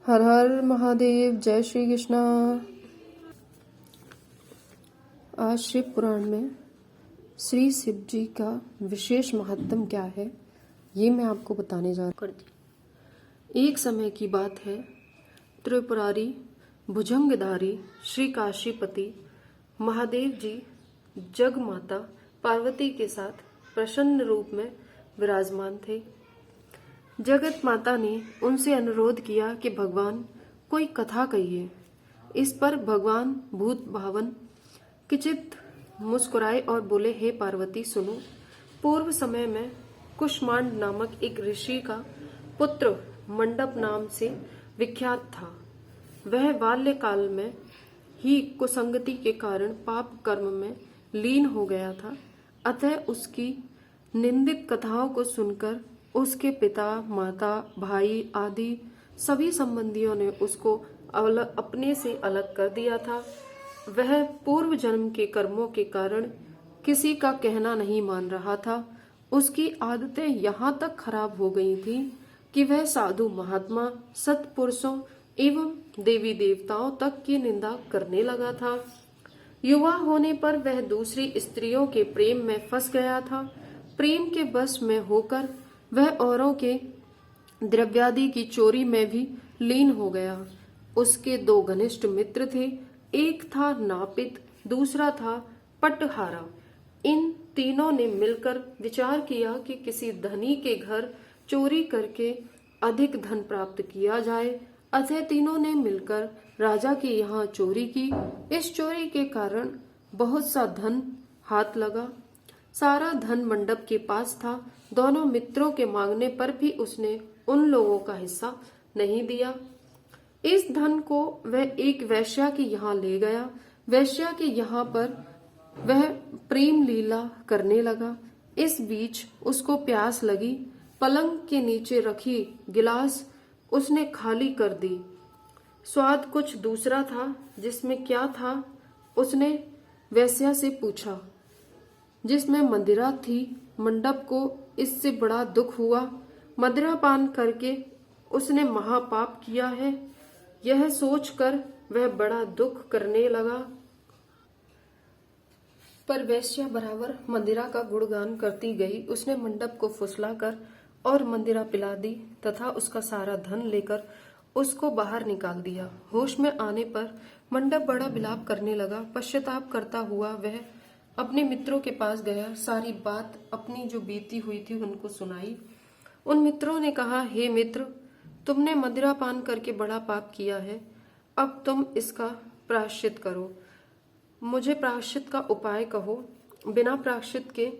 हर हर महादेव। जय श्री कृष्णा। आज शिव पुराण में श्री शिव जी का विशेष महत्व क्या है, ये मैं आपको बताने जा रही हूँ। एक समय की बात है, त्रिपुरारी भुजंगधारी श्री काशीपति महादेव जी जग माता पार्वती के साथ प्रसन्न रूप में विराजमान थे। जगत माता ने उनसे अनुरोध किया कि भगवान कोई कथा कहिए। इस पर भगवान भूत भावन किंचित मुस्कुराए और बोले, हे पार्वती सुनो। पूर्व समय में कुष्मांड नामक एक ऋषि का पुत्र मंडप नाम से विख्यात था। वह बाल्यकाल में ही कुसंगति के कारण पाप कर्म में लीन हो गया था। अतः उसकी निंदित कथाओं को सुनकर उसके पिता, माता, भाई आदि सभी संबंधियों ने उसको अपने से अलग कर दिया था। वह पूर्व जन्म के कर्मों के कारण किसी का कहना नहीं मान रहा था। उसकी आदतें यहाँ तक खराब हो गई थी कि वह साधु महात्मा, सत्पुरुषों एवं देवी देवताओं तक की निंदा करने लगा था। युवा होने पर वह दूसरी स्त्रियों के प्रेम में फंस गया था। प्रेम के बस में होकर वह औरों के द्रव्यादि की चोरी में भी लीन हो गया। उसके दो घनिष्ठ मित्र थे, एक था नापित, दूसरा था पटहारा। इन तीनों ने मिलकर विचार किया कि किसी धनी के घर चोरी करके अधिक धन प्राप्त किया जाए। अतः तीनों ने मिलकर राजा के यहाँ चोरी की। इस चोरी के कारण बहुत सा धन हाथ लगा। सारा धन मंडप के पास था। दोनों मित्रों के मांगने पर भी उसने उन लोगों का हिस्सा नहीं दिया। इस धन को वह एक वैश्या के यहाँ ले गया। वैश्या के यहाँ पर वह प्रेम लीला करने लगा। इस बीच उसको प्यास लगी। पलंग के नीचे रखी गिलास उसने खाली कर दी। स्वाद कुछ दूसरा था। जिसमें क्या था उसने वैश्या से पूछा। जिसमें मदिरा थी। मंडप को इससे बड़ा दुख हुआ। मदिरा पान करके उसने महापाप किया है, यह सोचकर वह बड़ा दुख करने लगा। पर वैश्या बराबर मदिरा का गुणगान करती गई। उसने मंडप को फुसलाकर और मदिरा पिला दी तथा उसका सारा धन लेकर उसको बाहर निकाल दिया। होश में आने पर मंडप बड़ा विलाप करने लगा। पश्चाताप करता हुआ वह अपने मित्रों के पास गया। सारी बात अपनी जो बीती हुई थी उनको सुनाई। उन मित्रों ने कहा, हे मित्र, तुमने मदिरा पान करके बड़ा पाप किया है। अब तुम इसका प्रायश्चित करो। मुझे प्रायश्चित का उपाय कहो। बिना प्रायश्चित के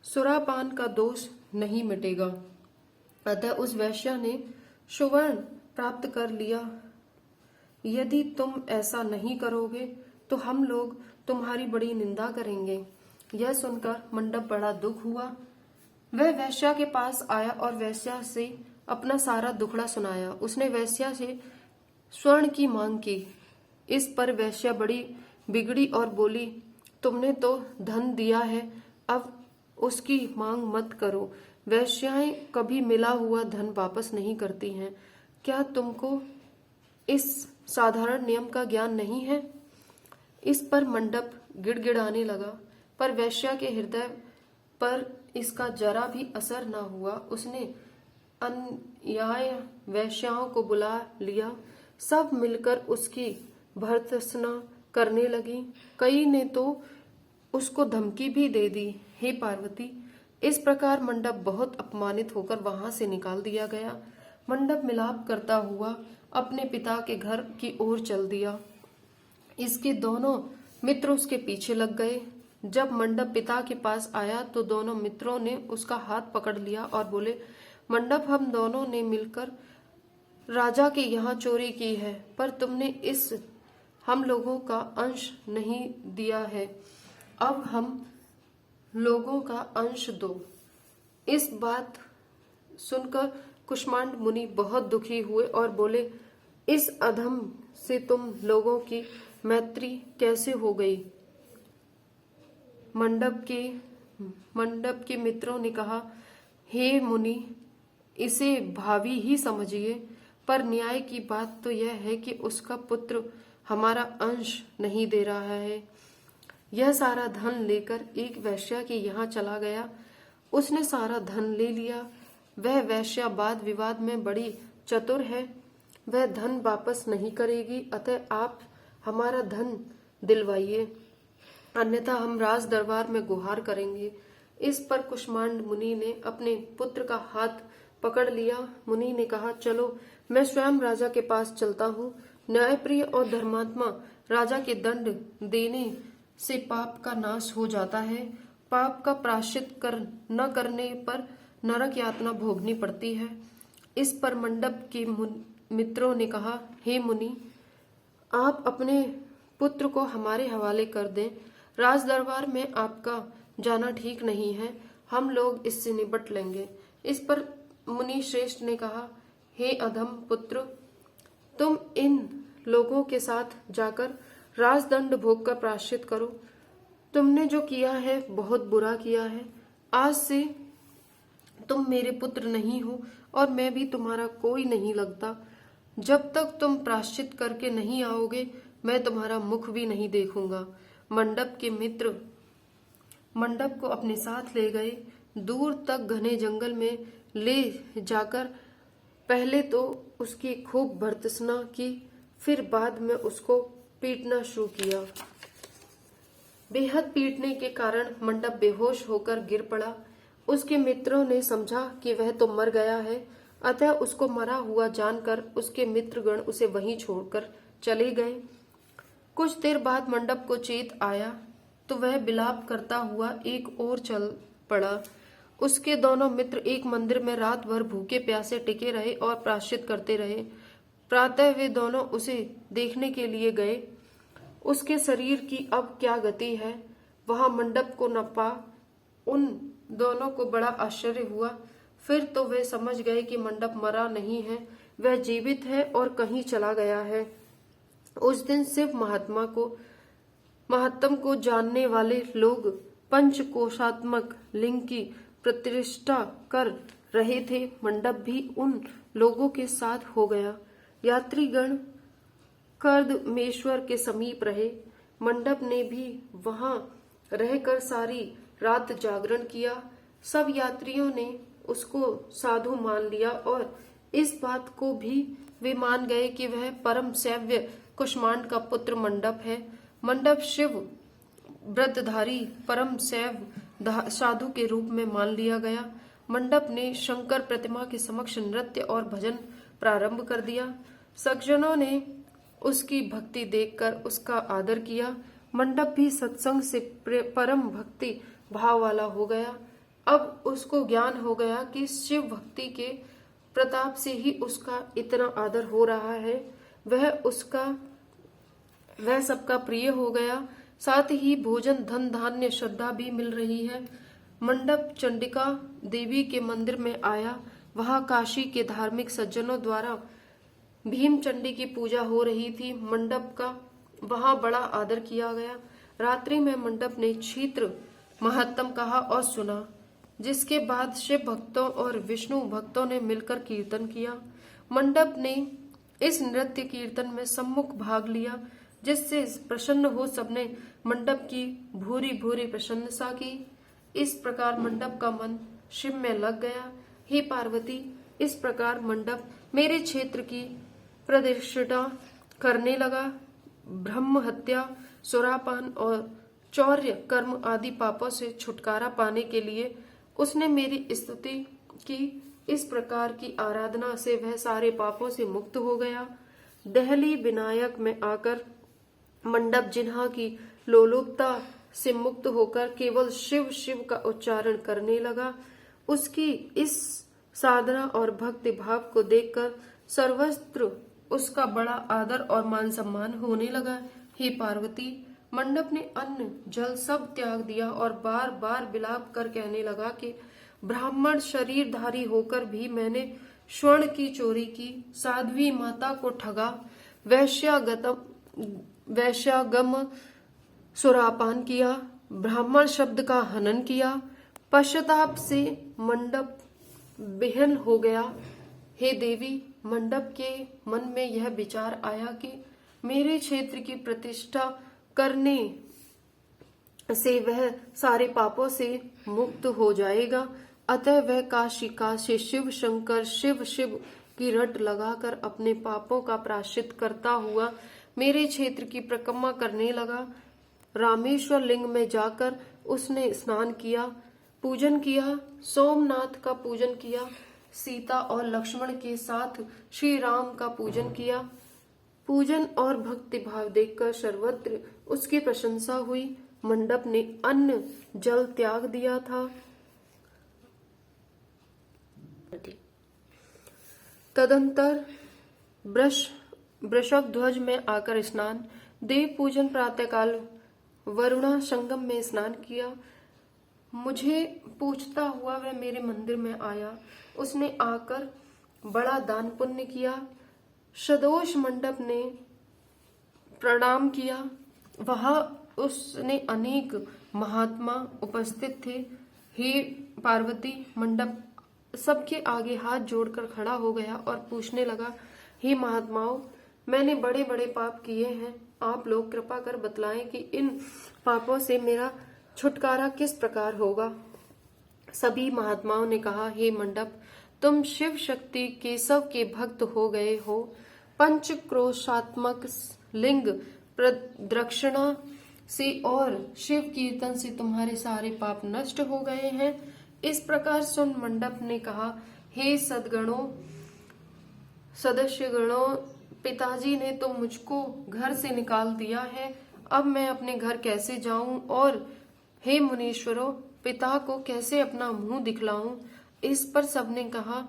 सुरापान का दोष नहीं मिटेगा। अतः उस वैश्या ने सुवर्ण प्राप्त कर लिया। यदि तुम ऐसा नहीं करोगे तो हम लोग तुम्हारी बड़ी निंदा करेंगे। यह सुनकर मंडप बड़ा दुख हुआ। वह वैश्या के पास आया और वैश्या से अपना सारा दुखड़ा सुनाया। उसने वैश्या से स्वर्ण की मांग की। इस पर वैश्या बड़ी बिगड़ी और बोली, तुमने तो धन दिया है, अब उसकी मांग मत करो। वैश्याएं कभी मिला हुआ धन वापस नहीं करती हैं। क्या तुमको इस साधारण नियम का ज्ञान नहीं है? इस पर मंडप गिड़गिड़ाने लगा, पर वैश्या के हृदय पर इसका जरा भी असर न हुआ। उसने अन्याय वैश्याओं को बुला लिया। सब मिलकर उसकी भर्त्सना करने लगी। कई ने तो उसको धमकी भी दे दी। हे पार्वती, इस प्रकार मंडप बहुत अपमानित होकर वहां से निकाल दिया गया। मंडप मिलाप करता हुआ अपने पिता के घर की ओर चल दिया। इसके दोनों मित्र उसके पीछे लग गए। जब मंडप पिता के पास आया तो दोनों मित्रों ने उसका हाथ पकड़ लिया और बोले, मंडप, हम दोनों ने मिलकर राजा के यहाँ चोरी की है, पर तुमने इस हम लोगों का अंश नहीं दिया है। अब हम लोगों का अंश दो। इस बात सुनकर कुष्मांड मुनि बहुत दुखी हुए और बोले, इस अधम से तुम लोगों की मैत्री कैसे हो गई? मंडप के मित्रों ने कहा, हे मुनि, इसे भावी ही समझिए। पर न्याय की बात तो यह है कि उसका पुत्र हमारा अंश नहीं दे रहा है। यह सारा धन लेकर एक वैश्या के यहाँ चला गया। उसने सारा धन ले लिया। वह वैश्या वाद विवाद में बड़ी चतुर है। वह धन वापस नहीं करेगी, अतः आप हमारा धन दिलवाइए, अन्यथा हम राज दरबार में गुहार करेंगे। इस पर कुष्मांड मुनि ने अपने पुत्र का हाथ पकड़ लिया। मुनि ने कहा, चलो मैं स्वयं राजा के पास चलता हूँ। न्यायप्रिय और धर्मात्मा राजा के दंड देने से पाप का नाश हो जाता है। पाप का प्रायश्चित न करने पर नरक यातना भोगनी पड़ती है। इस पर मंडप के मित्रों ने कहा, हे मुनि, आप अपने पुत्र को हमारे हवाले कर दें। राज दरबार में आपका जाना ठीक नहीं है। हम लोग इससे निपट लेंगे। इस पर मुनि श्रेष्ठ ने कहा, हे अधम पुत्र, तुम इन लोगों के साथ जाकर राजदंड भोग का प्रायश्चित करो। तुमने जो किया है बहुत बुरा किया है। आज से तुम मेरे पुत्र नहीं हो और मैं भी तुम्हारा कोई नहीं लगता। जब तक तुम प्रायश्चित करके नहीं आओगे मैं तुम्हारा मुख भी नहीं देखूंगा। मंडप के मित्र मंडप को अपने साथ ले गए। दूर तक घने जंगल में ले जाकर पहले तो उसकी खूब भर्त्सना की, फिर बाद में उसको पीटना शुरू किया। बेहद पीटने के कारण मंडप बेहोश होकर गिर पड़ा। उसके मित्रों ने समझा कि वह तो मर गया है, अतः उसको मरा हुआ जानकर उसके मित्रगण उसे वहीं छोड़कर चले गए। कुछ देर बाद मंडप को चेत आया तो वह विलाप करता हुआ एक ओर चल पड़ा। उसके दोनों मित्र एक मंदिर में रात भर भूखे प्यासे टिके रहे और प्रायश्चित करते रहे। प्रातः वे दोनों उसे देखने के लिए गए। उसके शरीर की अब क्या गति है वहां मंडप को न पा उन दोनों को बड़ा आश्चर्य हुआ। फिर तो वे समझ गए कि मंडप मरा नहीं है, वह जीवित है और कहीं चला गया है। उस दिन शिव महात्म को जानने वाले लोग पंचकोशात्मक लिंग की प्रतिष्ठा कर रहे थे। मंडप भी उन लोगों के साथ हो गया। यात्रीगण कर्दमेश्वर के समीप रहे। मंडप ने भी वहां रहकर सारी रात जागरण किया। सब यात्रियों ने उसको साधु मान लिया और इस बात को भी वे मान गए कि वह परम सैव्य कुष्मांड का पुत्र मंडप है। मंडप शिव व्रतधारी परम शैव साधु के रूप में मान लिया गया। मंडप ने शंकर प्रतिमा के समक्ष नृत्य और भजन प्रारंभ कर दिया। सज्जनों ने उसकी भक्ति देखकर उसका आदर किया। मंडप भी सत्संग से परम भक्ति भाव वाला हो गया। अब उसको ज्ञान हो गया कि शिव भक्ति के प्रताप से ही उसका इतना आदर हो रहा है। वह सबका प्रिय हो गया। साथ ही भोजन धन धान्य श्रद्धा भी मिल रही है। मंडप चंडिका देवी के मंदिर में आया। वहां काशी के धार्मिक सज्जनों द्वारा भीम चंडी की पूजा हो रही थी। मंडप का वहां बड़ा आदर किया गया। रात्रि में मंडप ने क्षेत्र महात्म कहा और सुना, जिसके बाद शिव भक्तों और विष्णु भक्तों ने मिलकर कीर्तन किया। मंडप ने इस नृत्य कीर्तन में सम्मुख भाग लिया, जिससे प्रसन्न हो सबने मंडप की भूरी भूरी प्रशंसा की। इस प्रकार मंडप का मन शिव में लग गया। हे पार्वती, इस प्रकार मंडप मेरे क्षेत्र की प्रतिष्ठा करने लगा। ब्रह्म हत्या, सुरापान और चौर्य कर्म आदि पापों से छुटकारा पाने के लिए उसने मेरी स्तुति की। इस प्रकार की आराधना से वह सारे पापों से मुक्त हो गया। दहली विनायक में आकर मंडप जिन्हा की लोलुपता से मुक्त होकर केवल शिव शिव का उच्चारण करने लगा। उसकी इस साधना और भक्ति भाव को देखकर सर्वत्र उसका बड़ा आदर और मान सम्मान होने लगा। हे पार्वती, मंडप ने अन्न जल सब त्याग दिया और बार बार विलाप कर कहने लगा कि ब्राह्मण शरीरधारी होकर भी मैंने स्वर्ण की चोरी की, साध्वी माता को ठगा, वैश्यागम सुरापान किया, ब्राह्मण शब्द का हनन किया। पश्चाताप से मंडप विहीन हो गया। हे देवी, मंडप के मन में यह विचार आया कि मेरे क्षेत्र की प्रतिष्ठा करने से वह सारे पापों से मुक्त हो जाएगा। अतः वह काशी शिव शंकर शिव शिव की रट लगाकर अपने पापों का प्रायश्चित करता हुआ मेरे क्षेत्र की परिक्रमा करने लगा। रामेश्वर लिंग में जाकर उसने स्नान किया, पूजन किया, सोमनाथ का पूजन किया, सीता और लक्ष्मण के साथ श्री राम का पूजन किया। पूजन और भक्ति भाव देखकर सर्वत्र उसकी प्रशंसा हुई। मंडप ने अन्न जल त्याग दिया था। तदंतर वृषभ ध्वज में आकर स्नान, देव पूजन, प्रातःकाल वरुणा संगम में स्नान किया। मुझे पूछता हुआ वह मेरे मंदिर में आया। उसने आकर बड़ा दान पुण्य किया। सदोष मंडप ने प्रणाम किया। वहां उसने अनेक महात्मा उपस्थित थे। हे पार्वती, मंडप सबके आगे हाथ जोड़कर खड़ा हो गया और पूछने लगा, हे महात्माओं, मैंने बड़े बड़े पाप किए हैं। आप लोग कृपा कर बतलाएं कि इन पापों से मेरा छुटकारा किस प्रकार होगा। सभी महात्माओं ने कहा, हे मंडप, तुम शिव शक्ति केशव के भक्त हो गए हो। पंच क्रोशात्मक लिंग प्रदक्षिणा से और शिव कीर्तन से तुम्हारे सारे पाप नष्ट हो गए हैं। इस प्रकार सुन मंडप ने कहा, हे सदगणों, सदस्य गणों, पिताजी ने तो मुझको घर से निकाल दिया है। अब मैं अपने घर कैसे जाऊं और हे मुनीश्वरों, पिता को कैसे अपना मुंह दिखलाऊं। इस पर सबने कहा,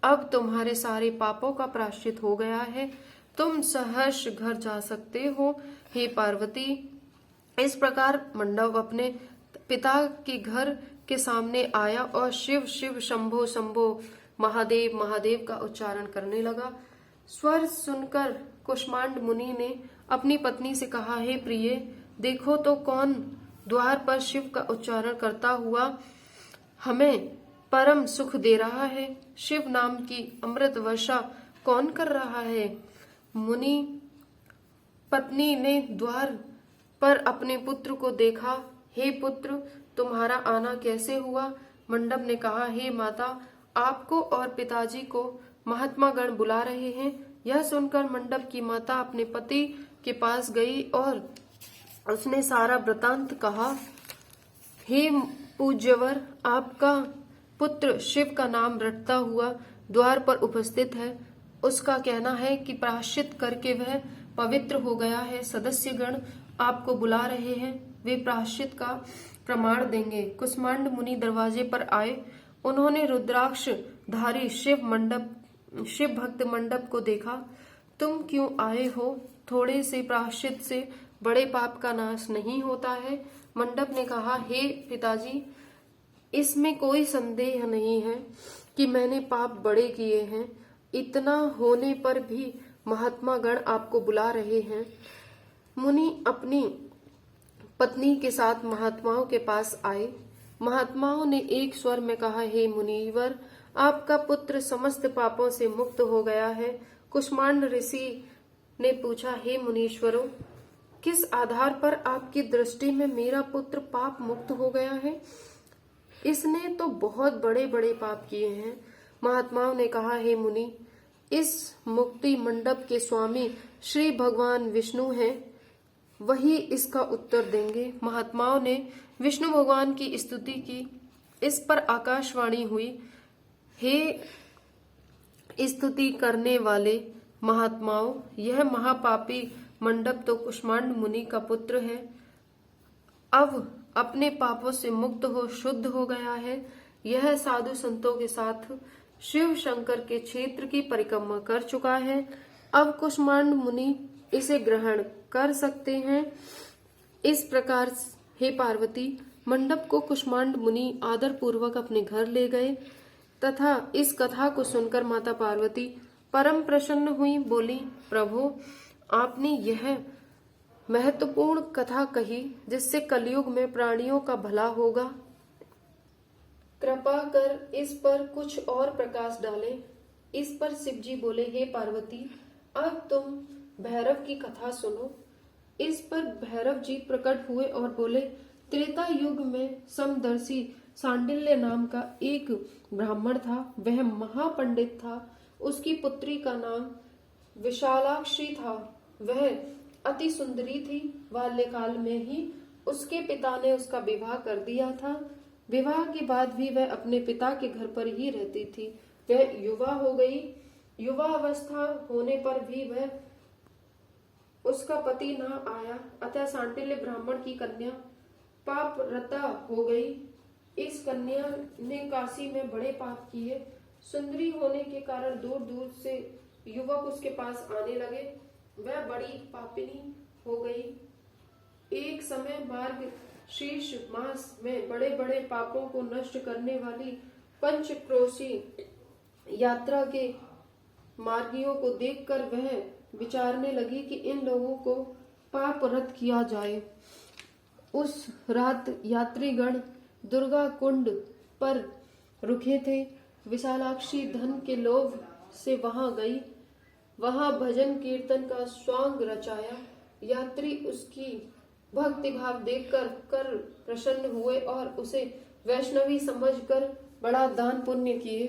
अब तुम्हारे सारे पापों का प्रायश्चित हो गया है, तुम सहर्ष घर जा सकते हो। हे पार्वती, इस प्रकार मंडप अपने पिता के घर के सामने आया और शिव शिव शंभो शंभो महादेव महादेव का उच्चारण करने लगा। स्वर सुनकर कुष्मांड मुनि ने अपनी पत्नी से कहा, हे प्रिय, देखो तो कौन द्वार पर शिव का उच्चारण करता हुआ हमें परम सुख दे रहा है। शिव नाम की अमृत वर्षा कौन कर रहा है। मुनि पत्नी ने द्वार पर अपने पुत्र को देखा। हे पुत्र, तुम्हारा आना कैसे हुआ। मंडप ने कहा, हे माता, आपको और पिताजी को महात्मा गण बुला रहे हैं। यह सुनकर मंडप की माता अपने पति के पास गई और उसने सारा वृतांत कहा। हे पूज्यवर, आपका पुत्र शिव का नाम रटता हुआ द्वार पर उपस्थित है। उसका कहना है कि प्रायश्चित करके वह पवित्र हो गया है। सदस्य गण आपको बुला रहे हैं, वे प्रायश्चित का प्रमाण देंगे। कुष्मांड मुनि दरवाजे पर आए। उन्होंने रुद्राक्ष धारी शिव भक्त मंडप को देखा। तुम क्यों आए हो? थोड़े से प्रायश्चित से बड़े पाप का नाश नहीं होता है। मंडप ने कहा, हे पिताजी, इसमें कोई संदेह नहीं है कि मैंने पाप बड़े किए हैं। इतना होने पर भी महात्मा गण आपको बुला रहे हैं। मुनि अपनी पत्नी के साथ महात्माओं के पास आए। महात्माओं ने एक स्वर में कहा, हे मुनिवर, आपका पुत्र समस्त पापों से मुक्त हो गया है। कुष्मांड ऋषि ने पूछा, हे मुनीश्वरों, किस आधार पर आपकी दृष्टि में मेरा पुत्र पाप मुक्त हो गया है? इसने तो बहुत बड़े बड़े पाप किए हैं। महात्माओं ने कहा, हे मुनि, इस मुक्ति मंडप के स्वामी श्री भगवान विष्णु हैं, वही इसका उत्तर देंगे। महात्माओं ने विष्णु भगवान की स्तुति की। इस पर आकाशवाणी हुई, हे स्तुति करने वाले महात्माओं, यह महापापी मंडप तो कुष्मांड मुनि का पुत्र है। अब अपने पापों से मुक्त हो शुद्ध हो गया है। यह साधु संतों के साथ शिव शंकर के क्षेत्र की परिक्रमा कर चुका है। अब कुष्मांड मुनि इसे ग्रहण कर सकते हैं। इस प्रकार हे पार्वती, मंडप को कुष्मांड मुनि आदर पूर्वक अपने घर ले गए तथा इस कथा को सुनकर माता पार्वती परम प्रसन्न हुई। बोली, प्रभु, आपने यह महत्वपूर्ण कथा कही जिससे कलयुग में प्राणियों का भला होगा। कृपा कर इस पर कुछ और प्रकाश डालें। इस पर शिव जी बोले, हे पार्वती, अब तुम भैरव की कथा सुनो। इस पर भैरव जी प्रकट हुए और बोले, त्रेता युग में समदर्शी सांडिल्य नाम का एक ब्राह्मण था। वह महापंडित था। उसकी पुत्री का नाम विशालाक्षी था। वह अति सुंदरी थी। बाल्यकाल में ही उसके पिता ने उसका विवाह कर दिया था। विवाह के बाद भी वह अपने पिता के घर पर ही रहती थी। वह युवा हो गई। युवा अवस्था होने पर भी वह उसका पति न आया, अतः सांडिल्य ब्राह्मण की कन्या पापरता हो गई। इस कन्या ने काशी में बड़े पाप किए। सुंदरी होने के कारण दूर दूर से युवक उसके पास आने लगे। वह बड़ी पापिनी हो गई। एक समय मार्ग शीर्ष मास में बड़े बड़े पापों को नष्ट करने वाली पंचक्रोशी यात्रा के मार्गियों को देखकर वह विचारने लगी कि इन लोगों को पापरत किया जाए। उस रात यात्रीगण दुर्गा कुंड पर रुके थे। विशालाक्षी धन के लोभ से वहां गई। वहां भजन कीर्तन का स्वांग रचाया। यात्री उसकी भक्ति भाव देखकर कर प्रसन्न हुए और उसे वैष्णवी समझकर बड़ा दान पुण्य किए।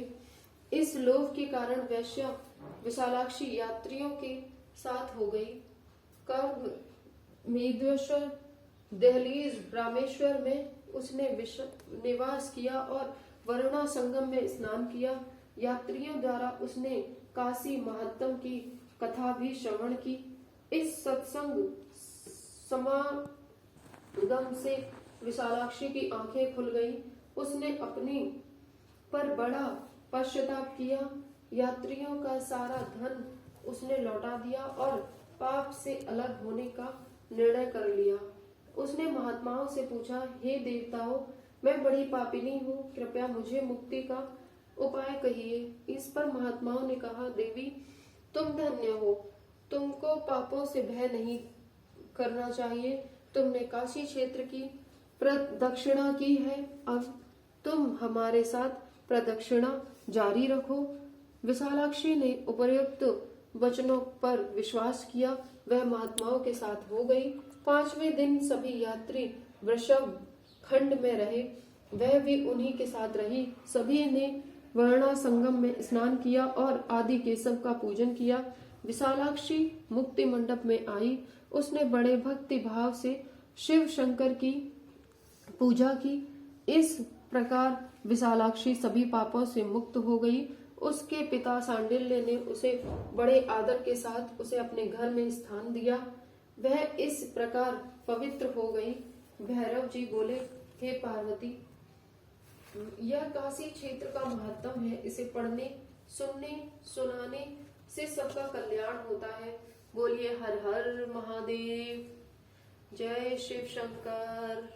इस लोभ के कारण वैश्या विशालाक्षी यात्रियों के साथ हो गई। कर्म मेघेश्वर दहलीज रामेश्वर में उसने निवास किया और वरुणा संगम में स्नान किया। यात्रियों द्वारा उसने काशी महात्म की कथा भी श्रवण की। इस सत्संग समागम से विशालाक्षी की आंखें खुल गईं। उसने अपनी पर बड़ा पश्चाताप किया। यात्रियों का सारा धन उसने लौटा दिया और पाप से अलग होने का निर्णय कर लिया। उसने महात्माओं से पूछा, हे देवताओं, मैं बड़ी पापिनी हूँ, कृपया मुझे मुक्ति का उपाय कहिए। इस पर महात्माओं ने कहा, देवी, तुम धन्य हो। तुमको पापों से भय नहीं करना चाहिए। तुमने काशी क्षेत्र की प्रदक्षिणा की है। अब तुम हमारे साथ प्रदक्षिणा जारी रखो। विशालाक्षी ने उपर्युक्त वचनों पर विश्वास किया। वह महात्माओं के साथ हो गई। 5वें दिन सभी यात्री वृषभ खंड में रहे। वह भी उन्हीं के साथ रही। सभी ने वर्णा संगम में स्नान किया और आदि केशव का पूजन किया। विशालाक्षी मुक्ति मंडप में आई। उसने बड़े भक्ति भाव से शिव शंकर की पूजा की। इस प्रकार विशालाक्षी सभी पापों से मुक्त हो गई। उसके पिता सांडिल्य ने उसे बड़े आदर के साथ उसे अपने घर में स्थान दिया। वह इस प्रकार पवित्र हो गई। भैरव जी बोले, हे पार्वती, यह काशी क्षेत्र का महत्व है। इसे पढ़ने, सुनने, सुनाने से सबका कल्याण होता है। बोलिए हर हर महादेव। जय शिव शंकर।